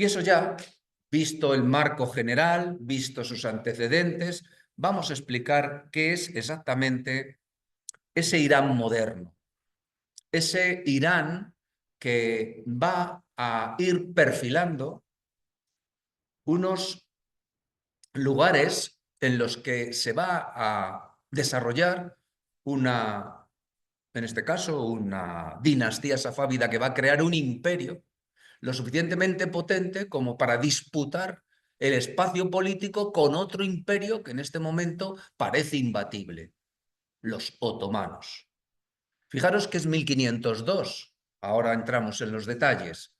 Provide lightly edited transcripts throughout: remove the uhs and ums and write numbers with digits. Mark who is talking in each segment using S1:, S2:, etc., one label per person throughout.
S1: Y eso ya, visto el marco general, visto sus antecedentes, vamos a explicar qué es exactamente ese Irán moderno. Ese Irán que va a ir perfilando unos lugares en los que se va a desarrollar una, en este caso, una dinastía safávida que va a crear un imperio lo suficientemente potente como para disputar el espacio político con otro imperio que en este momento parece imbatible, los otomanos. Fijaros que es 1502, ahora entramos en los detalles.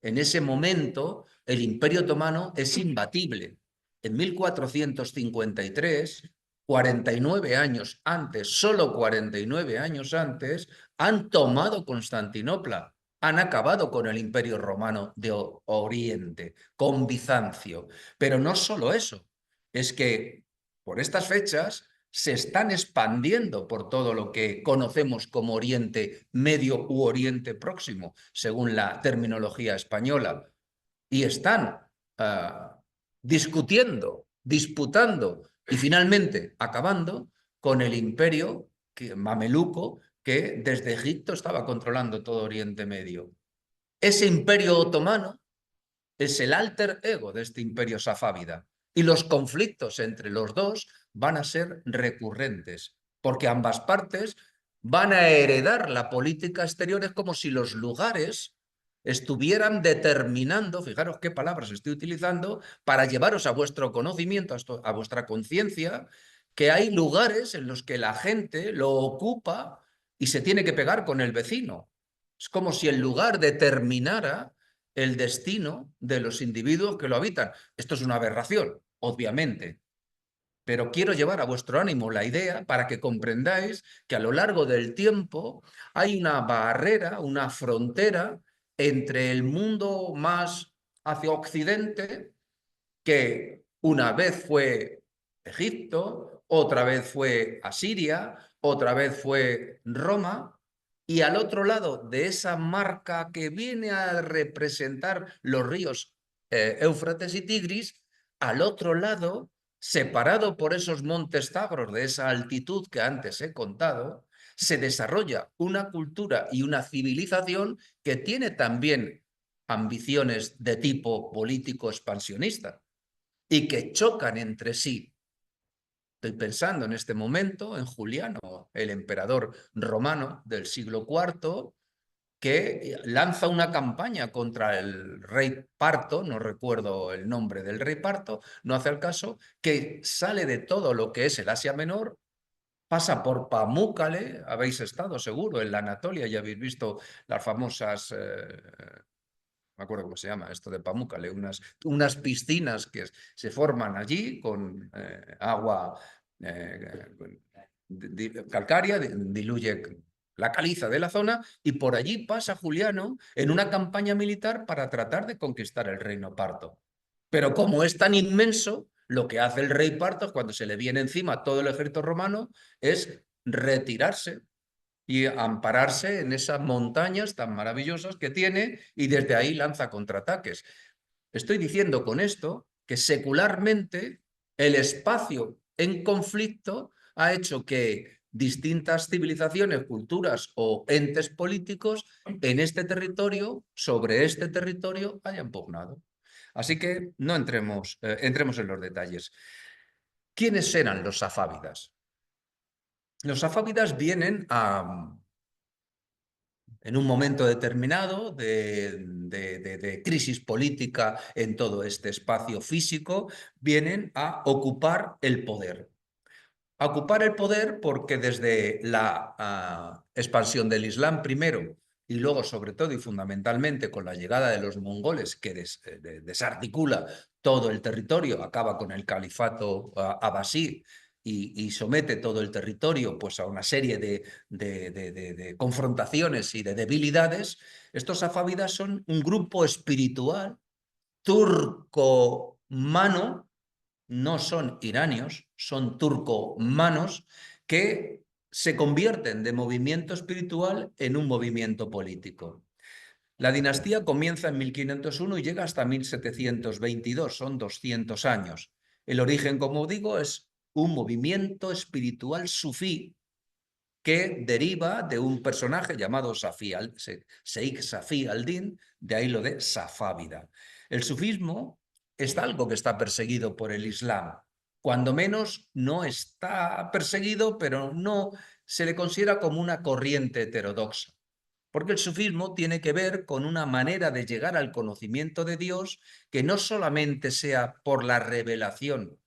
S1: En ese momento el Imperio Otomano es imbatible. En 1453, 49 años antes, solo 49 años antes, han tomado Constantinopla, han acabado con el Imperio Romano de Oriente, con Bizancio. Pero no solo eso, es que por estas fechas se están expandiendo por todo lo que conocemos como Oriente Medio u Oriente Próximo, según la terminología española, y están discutiendo, disputando y finalmente acabando con el imperio mameluco que desde Egipto estaba controlando todo Oriente Medio. Ese imperio otomano es el alter ego de este imperio safávida. Y los conflictos entre los dos van a ser recurrentes, porque ambas partes van a heredar la política exterior. Es como si los lugares estuvieran determinando, fijaros qué palabras estoy utilizando, para llevaros a vuestro conocimiento, a vuestra conciencia, que hay lugares en los que la gente lo ocupa y se tiene que pegar con el vecino. Es como si el lugar determinara el destino de los individuos que lo habitan. Esto es una aberración, obviamente, pero quiero llevar a vuestro ánimo la idea para que comprendáis que a lo largo del tiempo hay una barrera, una frontera entre el mundo más hacia Occidente, que una vez fue Egipto, otra vez fue Asiria, otra vez fue Roma, y al otro lado de esa marca que viene a representar los ríos Éufrates y Tigris, al otro lado, separado por esos montes Zagros de esa altitud que antes he contado, se desarrolla una cultura y una civilización que tiene también ambiciones de tipo político expansionista y que chocan entre sí. Estoy pensando en este momento en Juliano, el emperador romano del siglo IV, que lanza una campaña contra el rey Parto, no recuerdo el nombre del rey Parto, no hace el caso, que sale de todo lo que es el Asia Menor, pasa por Pamúcale, habéis estado seguro en la Anatolia y habéis visto las famosas me acuerdo cómo se llama, esto de Pamúcale, unas piscinas que se forman allí con agua calcárea, diluye la caliza de la zona y por allí pasa Juliano en una campaña militar para tratar de conquistar el reino parto. Pero como es tan inmenso, lo que hace el rey parto cuando se le viene encima todo el ejército romano es retirarse y ampararse en esas montañas tan maravillosas que tiene y desde ahí lanza contraataques. Estoy diciendo con esto que secularmente el espacio en conflicto ha hecho que distintas civilizaciones, culturas o entes políticos en este territorio, sobre este territorio, hayan pugnado. Así que no entremos en los detalles. ¿Quiénes eran los safávidas? Los safávidas vienen en un momento determinado de crisis política en todo este espacio físico, vienen a ocupar el poder. A ocupar el poder porque desde la expansión del Islam primero y luego sobre todo y fundamentalmente con la llegada de los mongoles que desarticula todo el territorio, acaba con el califato abasí y somete todo el territorio pues, a una serie de confrontaciones y de debilidades, estos safávidas son un grupo espiritual turcomano, no son iranios, son turcomanos que se convierten de movimiento espiritual en un movimiento político. La dinastía comienza en 1501 y llega hasta 1722, son 200 años. El origen, como digo, es un movimiento espiritual sufí que deriva de un personaje llamado Sheikh Safi al-Din, de ahí lo de safávida. El sufismo es algo que está perseguido por el Islam. Cuando menos no está perseguido, pero no se le considera como una corriente heterodoxa. Porque el sufismo tiene que ver con una manera de llegar al conocimiento de Dios que no solamente sea por la revelación,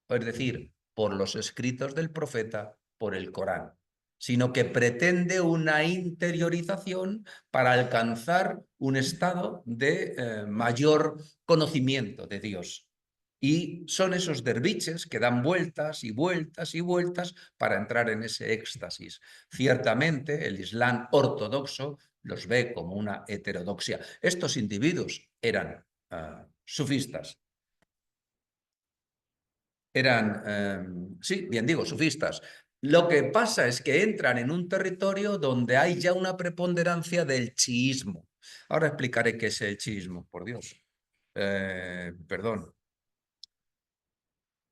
S1: es decir, por los escritos del profeta, por el Corán, sino que pretende una interiorización para alcanzar un estado de mayor conocimiento de Dios. Y son esos derviches que dan vueltas y vueltas y vueltas para entrar en ese éxtasis. Ciertamente, el Islam ortodoxo los ve como una heterodoxia. Estos individuos eran sufistas, sí, bien digo, sufistas. Lo que pasa es que entran en un territorio donde hay ya una preponderancia del chiismo. Ahora explicaré qué es el chiismo, por Dios. Perdón.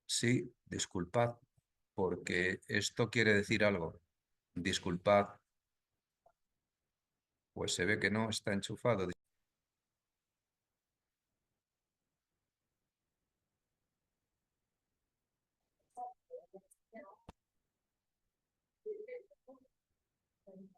S1: Sí, disculpad, porque esto quiere decir algo. Disculpad, pues se ve que no está enchufado.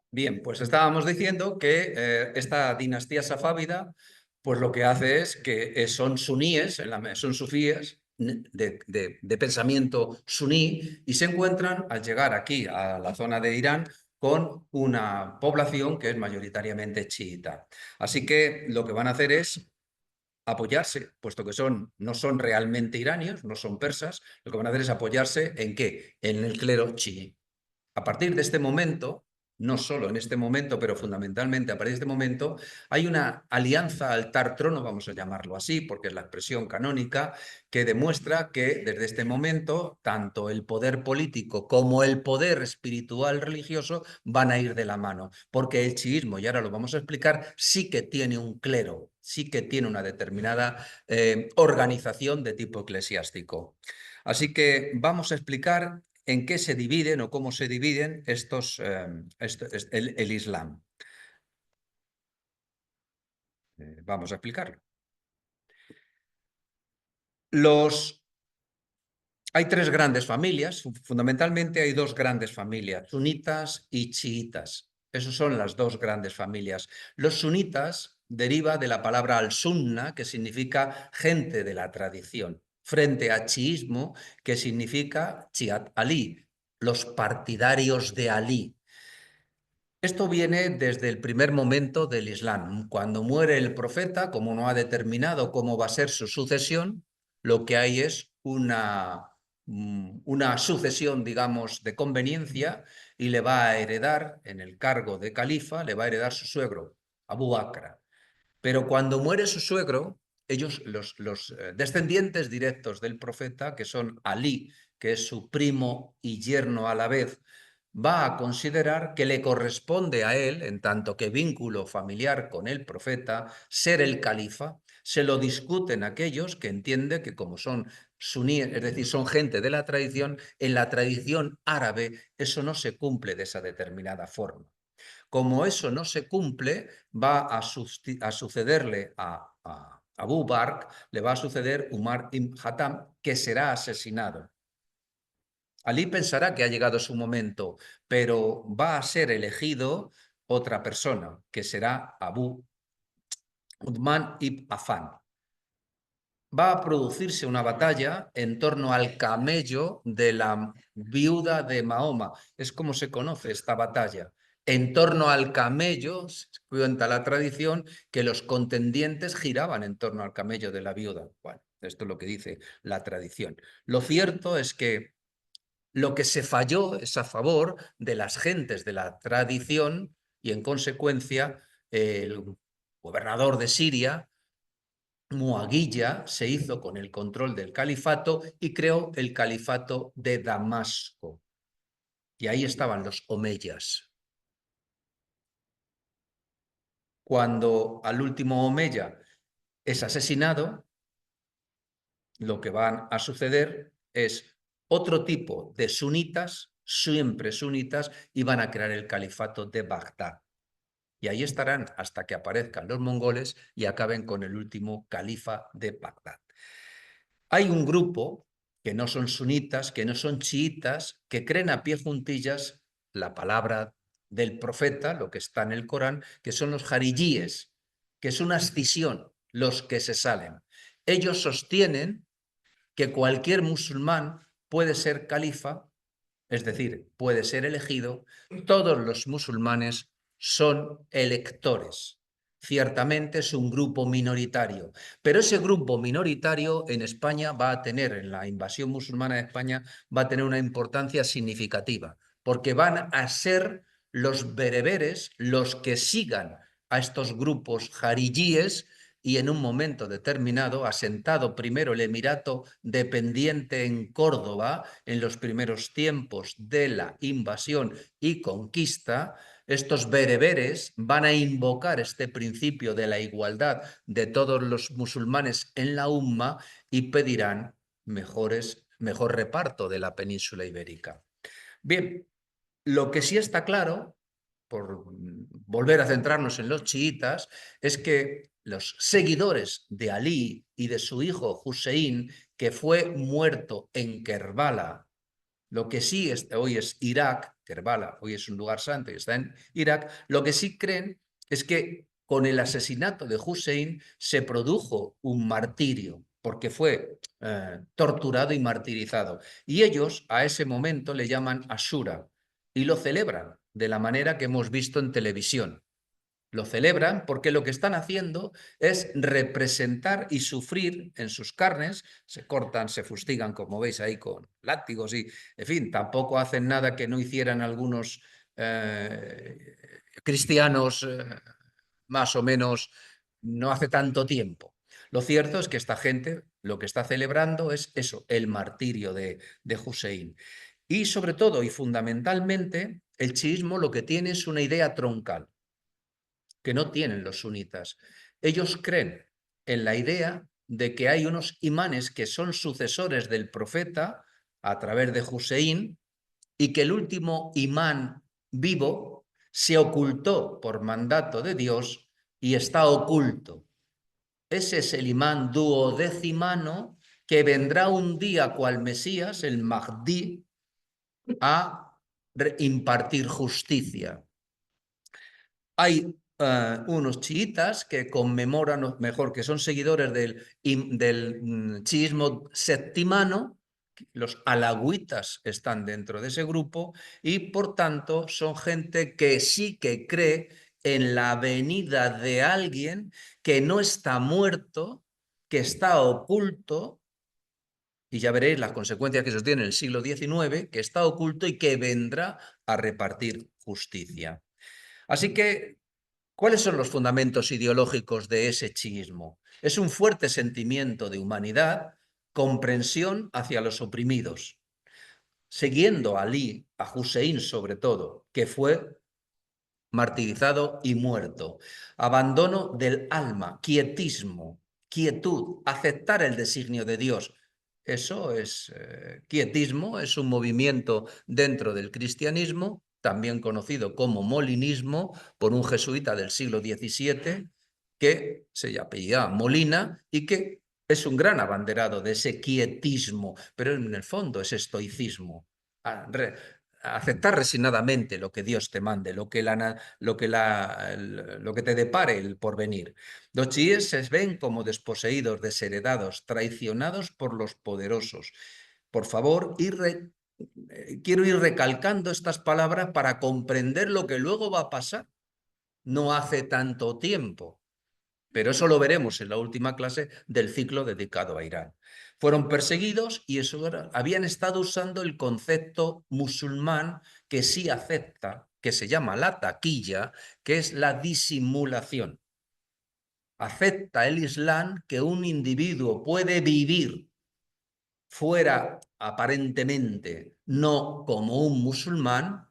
S1: Bien, pues estábamos diciendo que esta dinastía safávida, pues lo que hace es que son suníes, son sufíes de pensamiento suní y se encuentran al llegar aquí a la zona de Irán con una población que es mayoritariamente chiita. Así que lo que van a hacer es apoyarse, puesto que no son realmente iranios, no son persas, lo que van a hacer es apoyarse ¿en qué? En el clero chií. A partir de este momento, no solo en este momento, pero fundamentalmente a partir de este momento, hay una alianza altar-trono, vamos a llamarlo así, porque es la expresión canónica, que demuestra que desde este momento tanto el poder político como el poder espiritual religioso van a ir de la mano, porque el chiismo, y ahora lo vamos a explicar, sí que tiene un clero, sí que tiene una determinada organización de tipo eclesiástico. Así que vamos a explicar en qué se dividen o cómo se dividen el Islam. Vamos a explicarlo. Hay tres grandes familias, fundamentalmente hay dos grandes familias, sunitas y chiitas. Esas son las dos grandes familias. Los sunitas deriva de la palabra al-sunna, que significa gente de la tradición, frente a chiismo, que significa chiat Ali, los partidarios de Ali. Esto viene desde el primer momento del Islam. Cuando muere el profeta, como no ha determinado cómo va a ser su sucesión, lo que hay es una sucesión, digamos, de conveniencia y le va a heredar, en el cargo de califa, le va a heredar su suegro, Abu Bakr. Pero cuando muere su suegro, ellos, los descendientes directos del profeta, que son Ali, que es su primo y yerno a la vez, va a considerar que le corresponde a él, en tanto que vínculo familiar con el profeta, ser el califa. Se lo discuten aquellos que entienden que como son suníes, es decir, son gente de la tradición, en la tradición árabe eso no se cumple de esa determinada forma. Como eso no se cumple, va a sucederle a Abu Bakr, le va a suceder Umar ibn Khattab, que será asesinado. Ali pensará que ha llegado su momento, pero va a ser elegido otra persona, que será Abu Uthman ibn Affan. Va a producirse una batalla en torno al camello de la viuda de Mahoma. Es como se conoce esta batalla. En torno al camello, cuenta la tradición, que los contendientes giraban en torno al camello de la viuda. Bueno, esto es lo que dice la tradición. Lo cierto es que lo que se falló es a favor de las gentes de la tradición y, en consecuencia, el gobernador de Siria, Muaguilla, se hizo con el control del califato y creó el califato de Damasco. Y ahí estaban los omeyas. cuando al último omeya es asesinado, lo que va a suceder es otro tipo de sunitas, siempre sunitas, y van a crear el califato de Bagdad. Y ahí estarán hasta que aparezcan los mongoles y acaben con el último califa de Bagdad. Hay un grupo que no son sunitas, que no son chiitas, que creen a pie juntillas la palabra del profeta, lo que está en el Corán, que son los jarilíes, que es una escisión, los que se salen. Ellos sostienen que cualquier musulmán puede ser califa, es decir, puede ser elegido. Todos los musulmanes son electores. Ciertamente es un grupo minoritario, pero ese grupo minoritario en España va a tener, en la invasión musulmana de España, va a tener una importancia significativa, porque van a ser los bereberes los que sigan a estos grupos jarilíes y en un momento determinado, asentado primero el Emirato dependiente en Córdoba en los primeros tiempos de la invasión y conquista, estos bereberes van a invocar este principio de la igualdad de todos los musulmanes en la umma y pedirán mejor reparto de la península ibérica. Bien, lo que sí está claro, por volver a centrarnos en los chiitas, es que los seguidores de Alí y de su hijo Hussein, que fue muerto en Kerbala, lo que sí hoy es Irak, Kerbala hoy es un lugar santo y está en Irak, lo que sí creen es que con el asesinato de Hussein se produjo un martirio, porque fue torturado y martirizado. Y ellos a ese momento le llaman Ashura y lo celebran de la manera que hemos visto en televisión. Lo celebran porque lo que están haciendo es representar y sufrir en sus carnes, se cortan, se fustigan, como veis ahí, con látigos y, en fin, tampoco hacen nada que no hicieran algunos cristianos más o menos no hace tanto tiempo. Lo cierto es que esta gente lo que está celebrando es eso, el martirio de Hussein. Y sobre todo y fundamentalmente, el chiismo lo que tiene es una idea troncal que no tienen los sunitas. Ellos creen en la idea de que hay unos imanes que son sucesores del profeta a través de Hussein y que el último imán vivo se ocultó por mandato de Dios y está oculto. Ese es el imán duodecimano que vendrá un día cual Mesías, el Mahdi, a impartir justicia. Hay unos chiitas que conmemoran, o mejor, que son seguidores del chiismo septimano, los alagüitas están dentro de ese grupo y por tanto son gente que sí que cree en la venida de alguien que no está muerto, que está oculto, y ya veréis las consecuencias que eso tiene en el siglo XIX, que está oculto y que vendrá a repartir justicia. Así que ¿cuáles son los fundamentos ideológicos de ese chiismo? Es un fuerte sentimiento de humanidad, comprensión hacia los oprimidos, siguiendo a Ali, a Hussein sobre todo, que fue martirizado y muerto, abandono del alma, quietismo, quietud, aceptar el designio de Dios. Eso es quietismo, es un movimiento dentro del cristianismo, también conocido como molinismo, por un jesuita del siglo XVII que se apellida Molina y que es un gran abanderado de ese quietismo, pero en el fondo es estoicismo. Aceptar resignadamente lo que Dios te mande, lo que te depare el porvenir. Los chiíes se ven como desposeídos, desheredados, traicionados por los poderosos. Por favor, quiero ir recalcando estas palabras para comprender lo que luego va a pasar. No hace tanto tiempo, pero eso lo veremos en la última clase del ciclo dedicado a Irán. Fueron perseguidos y habían estado usando el concepto musulmán que sí acepta, que se llama la taquilla, que es la disimulación. Acepta el Islam que un individuo puede vivir fuera aparentemente no como un musulmán,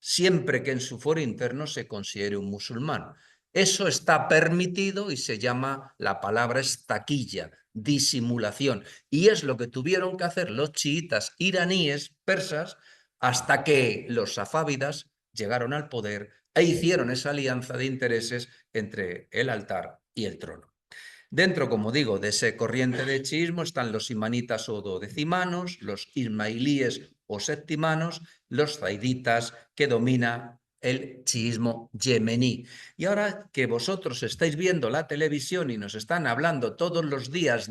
S1: siempre que en su foro interno se considere un musulmán. Eso está permitido y se llama, la palabra es taquilla, disimulación. Y es lo que tuvieron que hacer los chiitas iraníes, persas, hasta que los safávidas llegaron al poder e hicieron esa alianza de intereses entre el altar y el trono. Dentro, como digo, de ese corriente de chiismo están los imanitas o dodecimanos, los ismailíes o septimanos, los zaiditas, que domina el chiismo yemení. Y ahora que vosotros estáis viendo la televisión y nos están hablando todos los días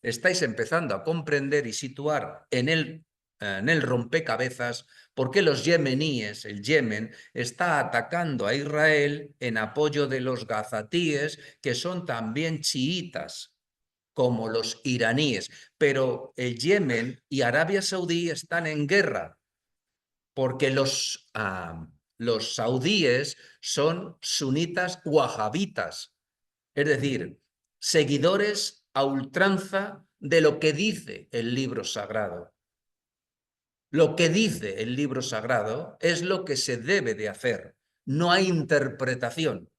S1: estáis empezando a comprender y situar en el rompecabezas por qué los yemeníes, el Yemen, está atacando a Israel en apoyo de los gazatíes, que son también chiitas, como los iraníes. Pero el Yemen y Arabia Saudí están en guerra porque los saudíes son sunitas wahabitas, es decir, seguidores a ultranza de lo que dice el libro sagrado. Lo que dice el libro sagrado es lo que se debe de hacer. No hay interpretación.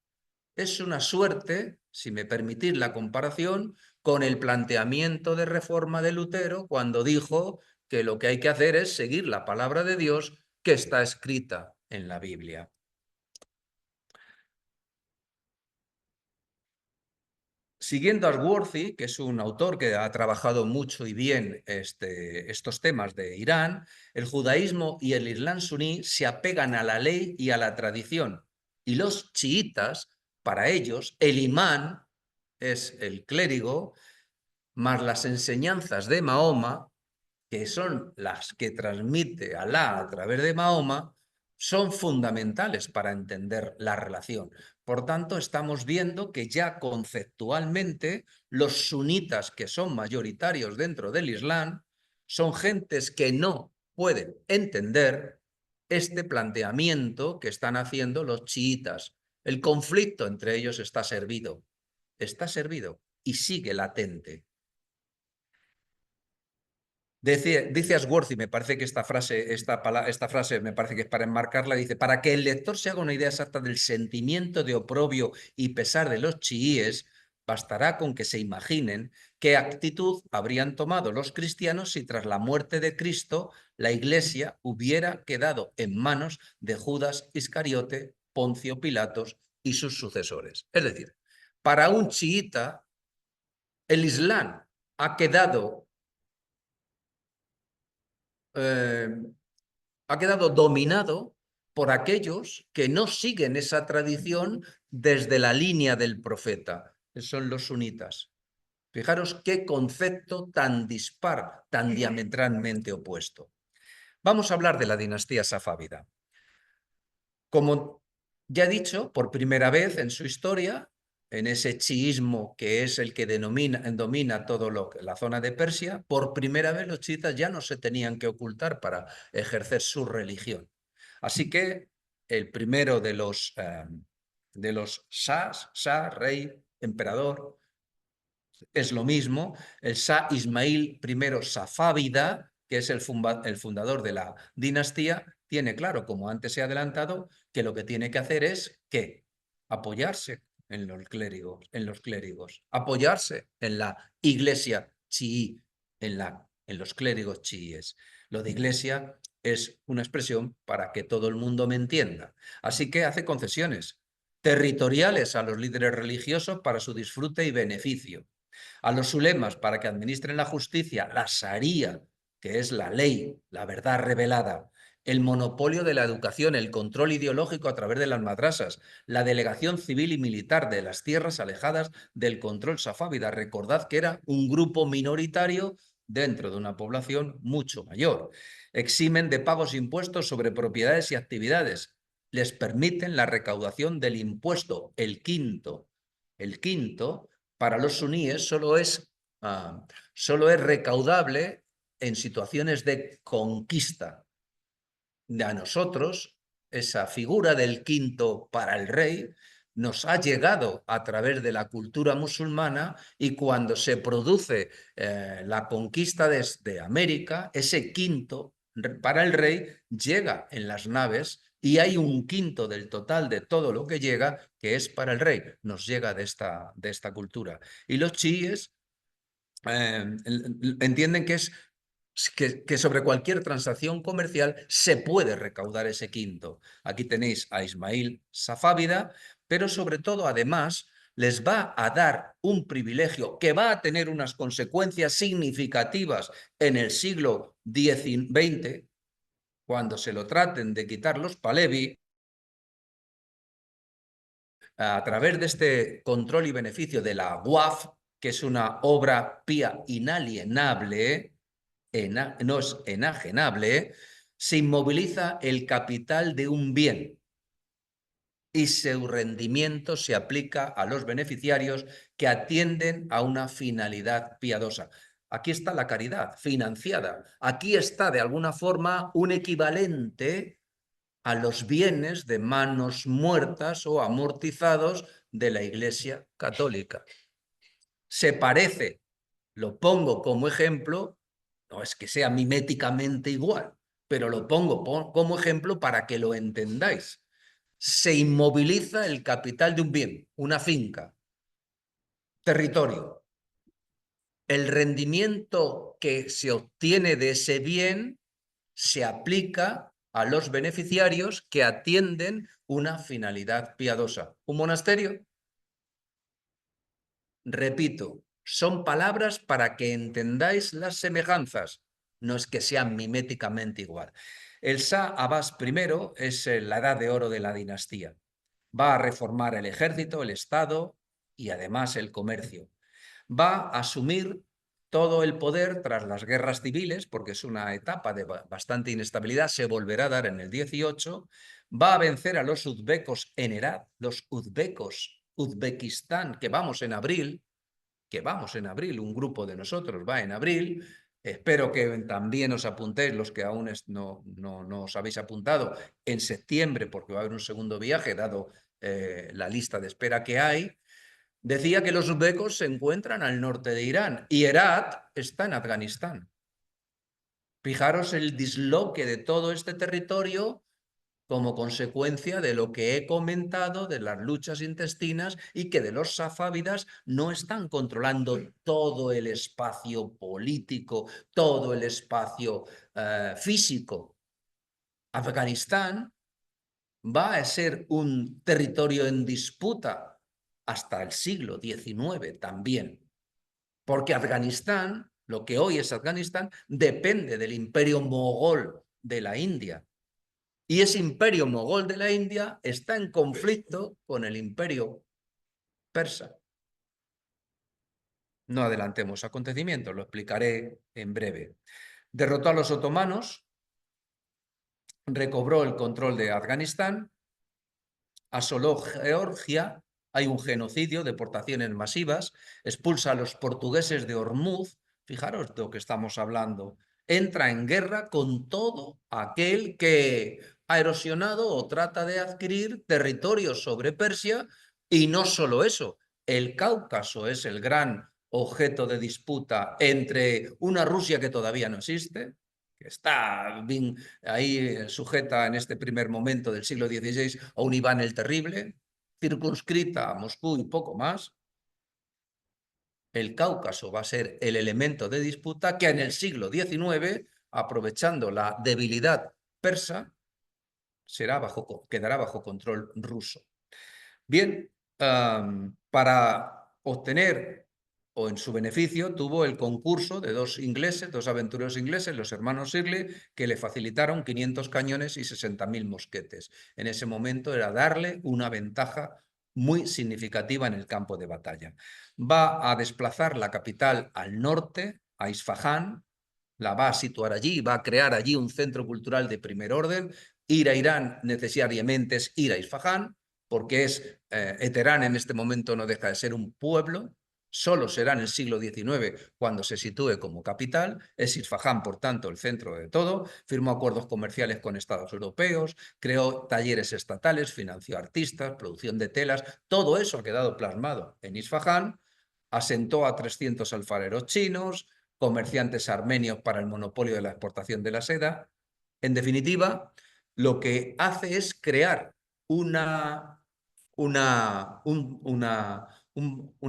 S1: Es una suerte, si me permitís la comparación, con el planteamiento de reforma de Lutero cuando dijo que lo que hay que hacer es seguir la palabra de Dios que está escrita en la Biblia. Siguiendo a Swarthy, que es un autor que ha trabajado mucho y bien estos temas de Irán, el judaísmo y el islam suní se apegan a la ley y a la tradición. Y los chiitas, para ellos, el imán es el clérigo, más las enseñanzas de Mahoma, que son las que transmite Alá a través de Mahoma, son fundamentales para entender la relación. Por tanto, estamos viendo que ya conceptualmente los sunitas, que son mayoritarios dentro del Islam, son gentes que no pueden entender este planteamiento que están haciendo los chiitas. El conflicto entre ellos está servido y sigue latente. Dice Ashworth, y me parece que esta frase me parece que es para enmarcarla, dice, para que el lector se haga una idea exacta del sentimiento de oprobio y pesar de los chiíes, bastará con que se imaginen qué actitud habrían tomado los cristianos si tras la muerte de Cristo la Iglesia hubiera quedado en manos de Judas Iscariote, Poncio Pilatos y sus sucesores. Es decir, para un chiita, el Islam ha quedado ha quedado dominado por aquellos que no siguen esa tradición desde la línea del profeta, que son los sunitas. Fijaros qué concepto tan dispar, tan diametralmente opuesto. Vamos a hablar de la dinastía safávida. Como ya he dicho, por primera vez en su historia, en ese chiismo que es el que domina todo la zona de Persia, por primera vez los chiitas ya no se tenían que ocultar para ejercer su religión. Así que el primero de los Shah, rey, emperador, es lo mismo, el Shah Ismail I Safávida, que es el fundador de la dinastía, tiene claro, como antes he adelantado, que lo que tiene que hacer es ¿qué? Apoyarse en los clérigos, apoyarse en la iglesia chií, en los clérigos chiíes. Lo de iglesia es una expresión para que todo el mundo me entienda. Así que hace concesiones territoriales a los líderes religiosos para su disfrute y beneficio, a los ulemas para que administren la justicia, la sharía, que es la ley, la verdad revelada, el monopolio de la educación, el control ideológico a través de las madrasas, la delegación civil y militar de las tierras alejadas del control safávida. Recordad que era un grupo minoritario dentro de una población mucho mayor. Eximen de pagos impuestos sobre propiedades y actividades. Les permiten la recaudación del impuesto, el quinto. El quinto, para los suníes, solo es recaudable en situaciones de conquista. A nosotros, esa figura del quinto para el rey nos ha llegado a través de la cultura musulmana, y cuando se produce la conquista de América, ese quinto para el rey llega en las naves y hay un quinto del total de todo lo que llega que es para el rey, nos llega de esta cultura. Y los chiíes entienden que es que sobre cualquier transacción comercial se puede recaudar ese quinto. Aquí tenéis a Ismail Safávida, pero sobre todo, además, les va a dar un privilegio que va a tener unas consecuencias significativas en el siglo XX, cuando se lo traten de quitar los Palevi, a través de este control y beneficio de la Waqf, que es una obra pía inalienable, no es enajenable, se inmoviliza el capital de un bien y su rendimiento se aplica a los beneficiarios que atienden a una finalidad piadosa. Aquí está la caridad financiada. Aquí está, de alguna forma, un equivalente a los bienes de manos muertas o amortizados de la Iglesia Católica. Se parece, lo pongo como ejemplo, no es que sea miméticamente igual, pero lo pongo como ejemplo para que lo entendáis. Se inmoviliza el capital de un bien, una finca, territorio. El rendimiento que se obtiene de ese bien se aplica a los beneficiarios que atienden una finalidad piadosa. ¿Un monasterio? Repito, son palabras para que entendáis las semejanzas, no es que sean miméticamente igual. El Shah Abbas I es la edad de oro de la dinastía. Va a reformar el ejército, el Estado y además el comercio. Va a asumir todo el poder tras las guerras civiles, porque es una etapa de bastante inestabilidad, se volverá a dar en el 18, va a vencer a los uzbecos en Herat, los uzbecos, Uzbekistán, que vamos en abril, un grupo de nosotros va en abril. Espero que también os apuntéis, los que aún no os habéis apuntado, en septiembre, porque va a haber un segundo viaje, dado la lista de espera que hay. Decía que los uzbecos se encuentran al norte de Irán y Herat está en Afganistán. Fijaros el disloque de todo este territorio como consecuencia de lo que he comentado de las luchas intestinas y que de los safávidas no están controlando todo el espacio político, todo el espacio físico. Afganistán va a ser un territorio en disputa hasta el siglo XIX también, porque Afganistán, lo que hoy es Afganistán, depende del imperio mogol de la India. Y ese imperio mogol de la India está en conflicto con el imperio persa. No adelantemos acontecimientos, lo explicaré en breve. Derrotó a los otomanos, recobró el control de Afganistán, asoló Georgia, hay un genocidio, deportaciones masivas, expulsa a los portugueses de Ormuz, fijaros de lo que estamos hablando, entra en guerra con todo aquel que ha erosionado o trata de adquirir territorios sobre Persia, y no solo eso, el Cáucaso es el gran objeto de disputa entre una Rusia que todavía no existe, que está bien ahí sujeta en este primer momento del siglo XVI a un Iván el Terrible, circunscrita a Moscú y poco más. El Cáucaso va a ser el elemento de disputa que en el siglo XIX, aprovechando la debilidad persa, quedará bajo control ruso. Bien, para obtener o en su beneficio tuvo el concurso de dos aventureros ingleses, los hermanos Shirley, que le facilitaron 500 cañones y 60.000 mosquetes. En ese momento era darle una ventaja muy significativa en el campo de batalla. Va a desplazar la capital al norte, a Isfahán, la va a situar allí, va a crear allí un centro cultural de primer orden. Ir a Irán necesariamente es ir a Isfahán, porque Teherán en este momento no deja de ser un pueblo, solo será en el siglo XIX cuando se sitúe como capital. Es Isfahán, por tanto, el centro de todo. Firmó acuerdos comerciales con estados europeos, creó talleres estatales, financió artistas, producción de telas. Todo eso ha quedado plasmado en Isfahán. Asentó a 300 alfareros chinos, comerciantes armenios para el monopolio de la exportación de la seda. En definitiva, lo que hace es crear una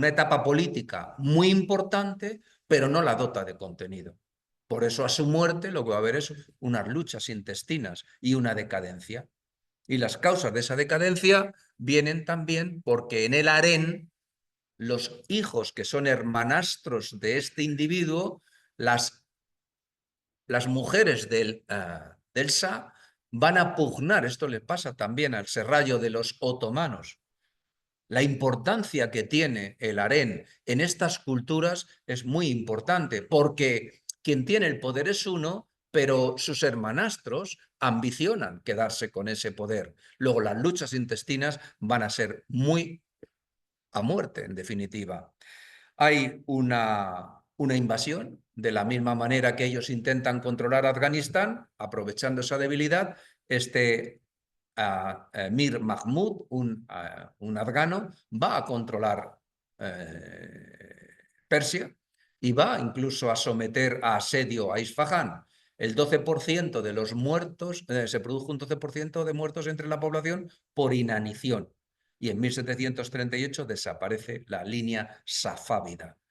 S1: etapa política muy importante, pero no la dota de contenido. Por eso a su muerte lo que va a haber es unas luchas intestinas y una decadencia. Y las causas de esa decadencia vienen también porque en el harén los hijos que son hermanastros de este individuo, las mujeres del Shah van a pugnar, esto le pasa también al serrallo de los otomanos. La importancia que tiene el harén en estas culturas es muy importante, porque quien tiene el poder es uno, pero sus hermanastros ambicionan quedarse con ese poder. Luego las luchas intestinas van a ser muy a muerte, en definitiva. Hay una invasión, de la misma manera que ellos intentan controlar Afganistán, aprovechando esa debilidad, Mir Mahmud, un afgano, va a controlar Persia y va incluso a someter a asedio a Isfahán. El 12% de los muertos, se produjo un 12% de muertos entre la población por inanición. Y en 1738 desaparece la línea safávida.